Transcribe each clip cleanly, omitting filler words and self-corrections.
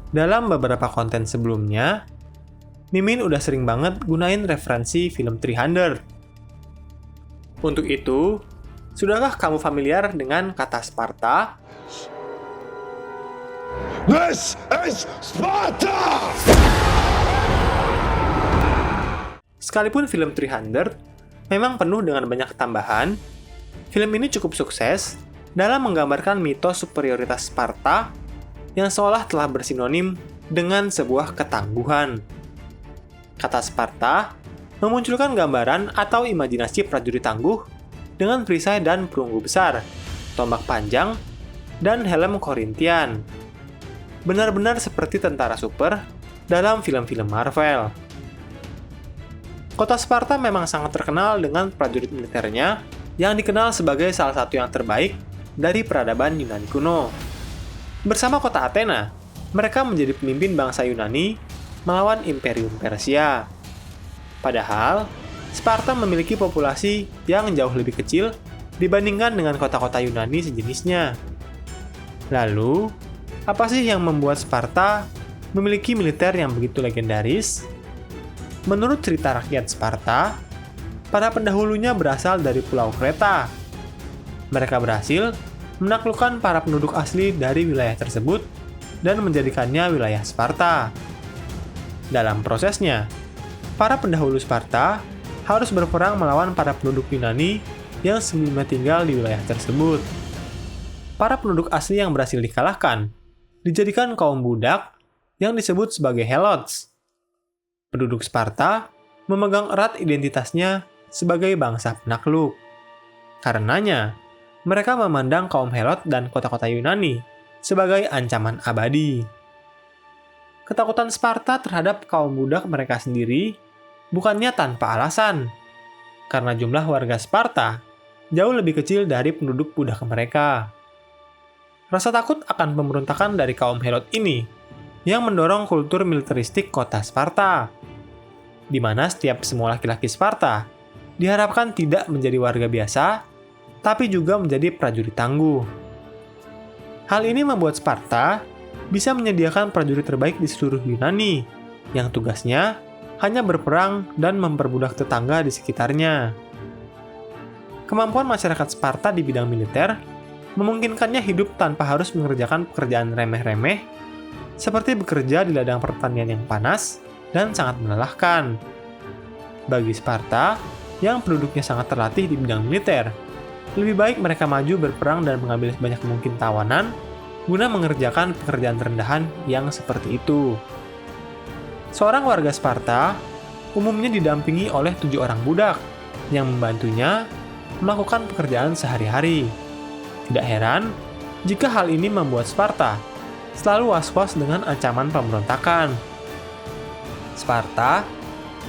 dalam beberapa konten sebelumnya, Mimin udah sering banget gunain referensi film 300. Untuk itu, sudahkah kamu familiar dengan kata Sparta? This is Sparta! Sekalipun film 300 memang penuh dengan banyak tambahan, film ini cukup sukses dalam menggambarkan mitos superioritas Sparta yang seolah telah bersinonim dengan sebuah ketangguhan. Kata Sparta memunculkan gambaran atau imajinasi prajurit tangguh dengan perisai dan perunggu besar, tombak panjang, dan helm Korintian. Benar-benar seperti tentara super dalam film-film Marvel. Kota Sparta memang sangat terkenal dengan prajurit militernya yang dikenal sebagai salah satu yang terbaik dari peradaban Yunani kuno. Bersama kota Athena, mereka menjadi pemimpin bangsa Yunani melawan Imperium Persia. Padahal, Sparta memiliki populasi yang jauh lebih kecil dibandingkan dengan kota-kota Yunani sejenisnya. Lalu, apa sih yang membuat Sparta memiliki militer yang begitu legendaris? Menurut cerita rakyat Sparta, para pendahulunya berasal dari Pulau Kreta. Mereka berhasil menaklukkan para penduduk asli dari wilayah tersebut dan menjadikannya wilayah Sparta. Dalam prosesnya, para pendahulu Sparta harus berperang melawan para penduduk Yunani yang sebelumnya tinggal di wilayah tersebut. Para penduduk asli yang berhasil dikalahkan dijadikan kaum budak yang disebut sebagai Helots. Penduduk Sparta memegang erat identitasnya sebagai bangsa penakluk. Karenanya, mereka memandang kaum Helot dan kota-kota Yunani sebagai ancaman abadi. Ketakutan Sparta terhadap kaum budak mereka sendiri bukannya tanpa alasan, karena jumlah warga Sparta jauh lebih kecil dari penduduk budak mereka. Rasa takut akan pemberontakan dari kaum Helot ini yang mendorong kultur militeristik kota Sparta, di mana setiap semua laki-laki Sparta diharapkan tidak menjadi warga biasa, tapi juga menjadi prajurit tangguh. Hal ini membuat Sparta bisa menyediakan prajurit terbaik di seluruh Yunani, yang tugasnya hanya berperang dan memperbudak tetangga di sekitarnya. Kemampuan masyarakat Sparta di bidang militer memungkinkannya hidup tanpa harus mengerjakan pekerjaan remeh-remeh, seperti bekerja di ladang pertanian yang panas dan sangat melelahkan. Bagi Sparta, yang penduduknya sangat terlatih di bidang militer, lebih baik mereka maju berperang dan mengambil sebanyak mungkin tawanan guna mengerjakan pekerjaan rendahan yang seperti itu. Seorang warga Sparta umumnya didampingi oleh 7 orang budak yang membantunya melakukan pekerjaan sehari-hari. Tidak heran jika hal ini membuat Sparta selalu was-was dengan ancaman pemberontakan. Sparta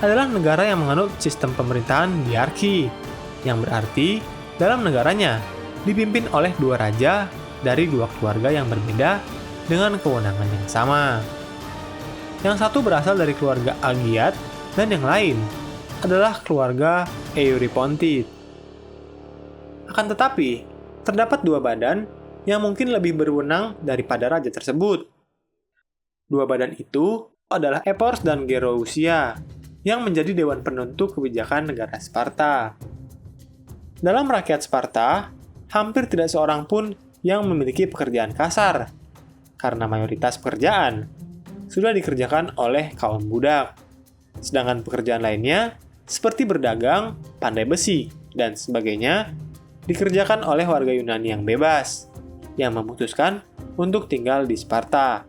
adalah negara yang menganut sistem pemerintahan diarki, yang berarti dalam negaranya dipimpin oleh 2 raja dari 2 keluarga yang berbeda dengan kewenangan yang sama. Yang satu berasal dari keluarga Agiat dan yang lain adalah keluarga Eurypontid. Akan tetapi, terdapat 2 badan yang mungkin lebih berwenang daripada raja tersebut. 2 badan itu adalah Epors dan Gerousia, yang menjadi dewan penentu kebijakan negara Sparta. Dalam rakyat Sparta, hampir tidak seorang pun yang memiliki pekerjaan kasar, karena mayoritas pekerjaan sudah dikerjakan oleh kaum budak. Sedangkan pekerjaan lainnya, seperti berdagang, pandai besi, dan sebagainya, dikerjakan oleh warga Yunani yang bebas, yang memutuskan untuk tinggal di Sparta.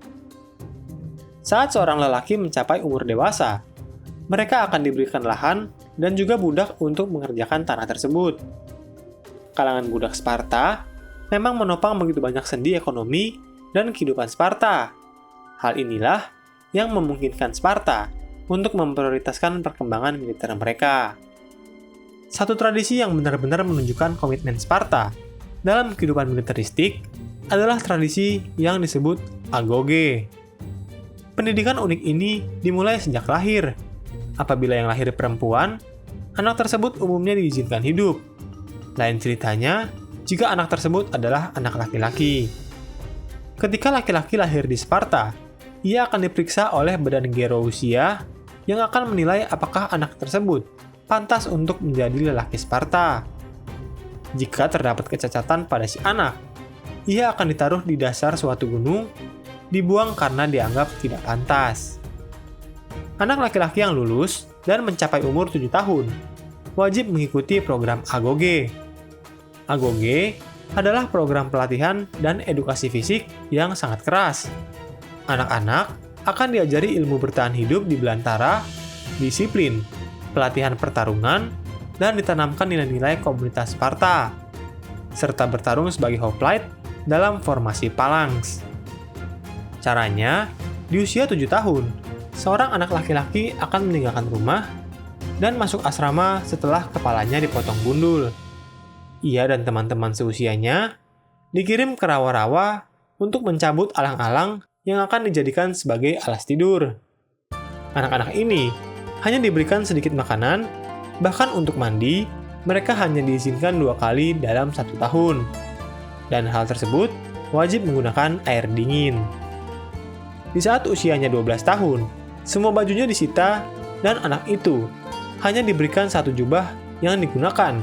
Saat seorang lelaki mencapai umur dewasa, mereka akan diberikan lahan dan juga budak untuk mengerjakan tanah tersebut. Kalangan budak Sparta memang menopang begitu banyak sendi ekonomi dan kehidupan Sparta. Hal inilah yang memungkinkan Sparta untuk memprioritaskan perkembangan militer mereka. Satu tradisi yang benar-benar menunjukkan komitmen Sparta dalam kehidupan militeristik adalah tradisi yang disebut agoge. Pendidikan unik ini dimulai sejak lahir. Apabila yang lahir perempuan, anak tersebut umumnya diizinkan hidup. Lain ceritanya jika anak tersebut adalah anak laki-laki. Ketika laki-laki lahir di Sparta, ia akan diperiksa oleh Badan Gerousia yang akan menilai apakah anak tersebut pantas untuk menjadi lelaki Sparta. Jika terdapat kecacatan pada si anak, ia akan ditaruh di dasar suatu gunung, dibuang karena dianggap tidak pantas. Anak laki-laki yang lulus dan mencapai umur 7 tahun wajib mengikuti program AGOGE. AGOGE adalah program pelatihan dan edukasi fisik yang sangat keras. Anak-anak akan diajari ilmu bertahan hidup di belantara, disiplin, pelatihan pertarungan, dan ditanamkan nilai-nilai komunitas Sparta, serta bertarung sebagai hoplite dalam formasi phalanx. Caranya, di usia 7 tahun, seorang anak laki-laki akan meninggalkan rumah dan masuk asrama setelah kepalanya dipotong gundul. Ia dan teman-teman seusianya dikirim ke rawa-rawa untuk mencabut alang-alang yang akan dijadikan sebagai alas tidur. Anak-anak ini hanya diberikan sedikit makanan. Bahkan untuk mandi, mereka hanya diizinkan 2 kali dalam 1 tahun. Dan hal tersebut wajib menggunakan air dingin. Di saat usianya 12 tahun, semua bajunya disita dan anak itu hanya diberikan 1 jubah yang digunakan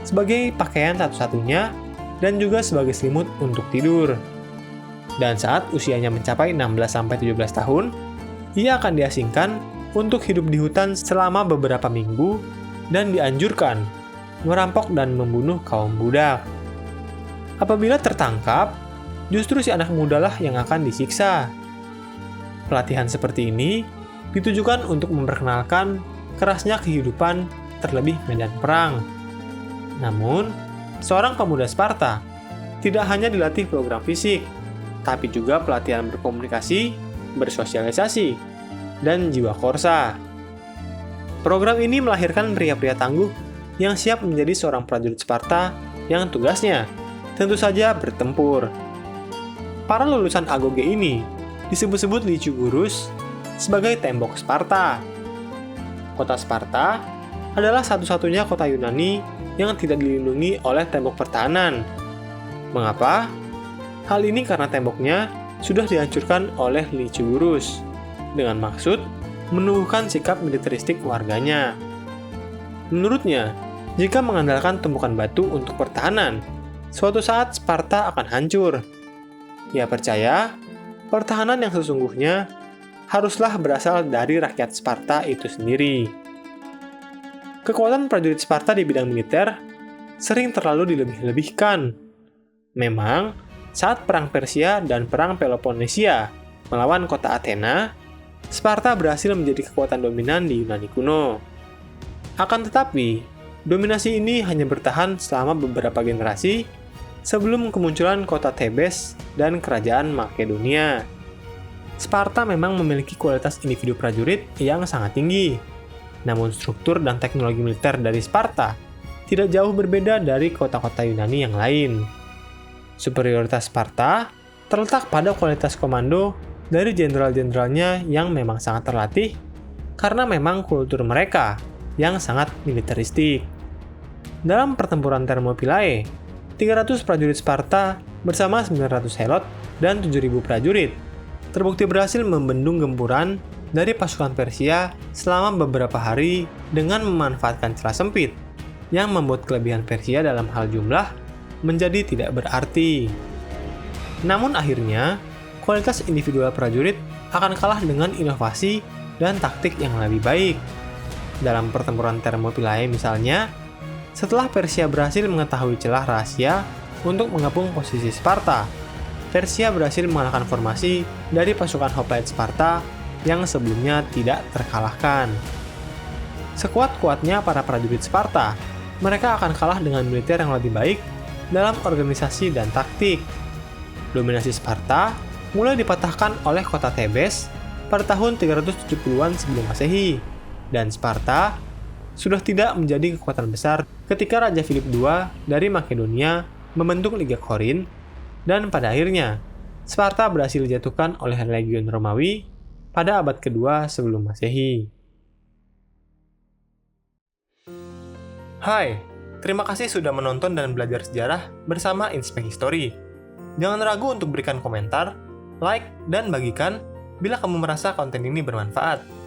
sebagai pakaian satu-satunya dan juga sebagai selimut untuk tidur. Dan saat usianya mencapai 16-17 tahun, ia akan diasingkan untuk hidup di hutan selama beberapa minggu dan dianjurkan merampok dan membunuh kaum budak. Apabila tertangkap, justru si anak mudalah yang akan disiksa. Pelatihan seperti ini ditujukan untuk memperkenalkan kerasnya kehidupan terlebih medan perang. Namun, seorang pemuda Sparta tidak hanya dilatih program fisik, tapi juga pelatihan berkomunikasi, bersosialisasi, dan jiwa korsa. Program ini melahirkan pria-pria tangguh yang siap menjadi seorang prajurit Sparta yang tugasnya tentu saja bertempur. Para lulusan AGOGE ini disebut-sebut Lycurgus sebagai tembok Sparta. Kota Sparta adalah satu-satunya kota Yunani yang tidak dilindungi oleh tembok pertahanan. Mengapa? Hal ini karena temboknya sudah dihancurkan oleh Lycurgus dengan maksud menumbuhkan sikap militeristik warganya. Menurutnya, jika mengandalkan tumpukan batu untuk pertahanan, suatu saat Sparta akan hancur. Ia percaya, pertahanan yang sesungguhnya haruslah berasal dari rakyat Sparta itu sendiri. Kekuatan prajurit Sparta di bidang militer sering terlalu dilebih-lebihkan. Memang, saat Perang Persia dan Perang Peloponnesia melawan kota Athena, Sparta berhasil menjadi kekuatan dominan di Yunani kuno. Akan tetapi, dominasi ini hanya bertahan selama beberapa generasi sebelum kemunculan kota Thebes dan kerajaan Makedonia. Sparta memang memiliki kualitas individu prajurit yang sangat tinggi. Namun struktur dan teknologi militer dari Sparta tidak jauh berbeda dari kota-kota Yunani yang lain. Superioritas Sparta terletak pada kualitas komando dari jenderal-jenderalnya yang memang sangat terlatih karena memang kultur mereka yang sangat militeristik. Dalam pertempuran Thermopylae, 300 prajurit Sparta bersama 900 helot dan 7.000 prajurit terbukti berhasil membendung gempuran dari pasukan Persia selama beberapa hari dengan memanfaatkan celah sempit yang membuat kelebihan Persia dalam hal jumlah menjadi tidak berarti. Namun akhirnya, kualitas individual prajurit akan kalah dengan inovasi dan taktik yang lebih baik. Dalam pertempuran Thermopylae misalnya, setelah Persia berhasil mengetahui celah rahasia untuk mengepung posisi Sparta, Persia berhasil mengalahkan formasi dari pasukan hoplite Sparta yang sebelumnya tidak terkalahkan. Sekuat-kuatnya para prajurit Sparta, mereka akan kalah dengan militer yang lebih baik dalam organisasi dan taktik. Dominasi Sparta mulai dipatahkan oleh kota Thebes pada tahun 370-an sebelum Masehi, dan Sparta sudah tidak menjadi kekuatan besar ketika Raja Philip II dari Makedonia membentuk Liga Korin, dan pada akhirnya Sparta berhasil dijatuhkan oleh Legion Romawi pada abad kedua sebelum Masehi. Hai, terima kasih sudah menonton dan belajar sejarah bersama Inspek History. Jangan ragu untuk berikan komentar, like, dan bagikan Bila kamu merasa konten ini bermanfaat,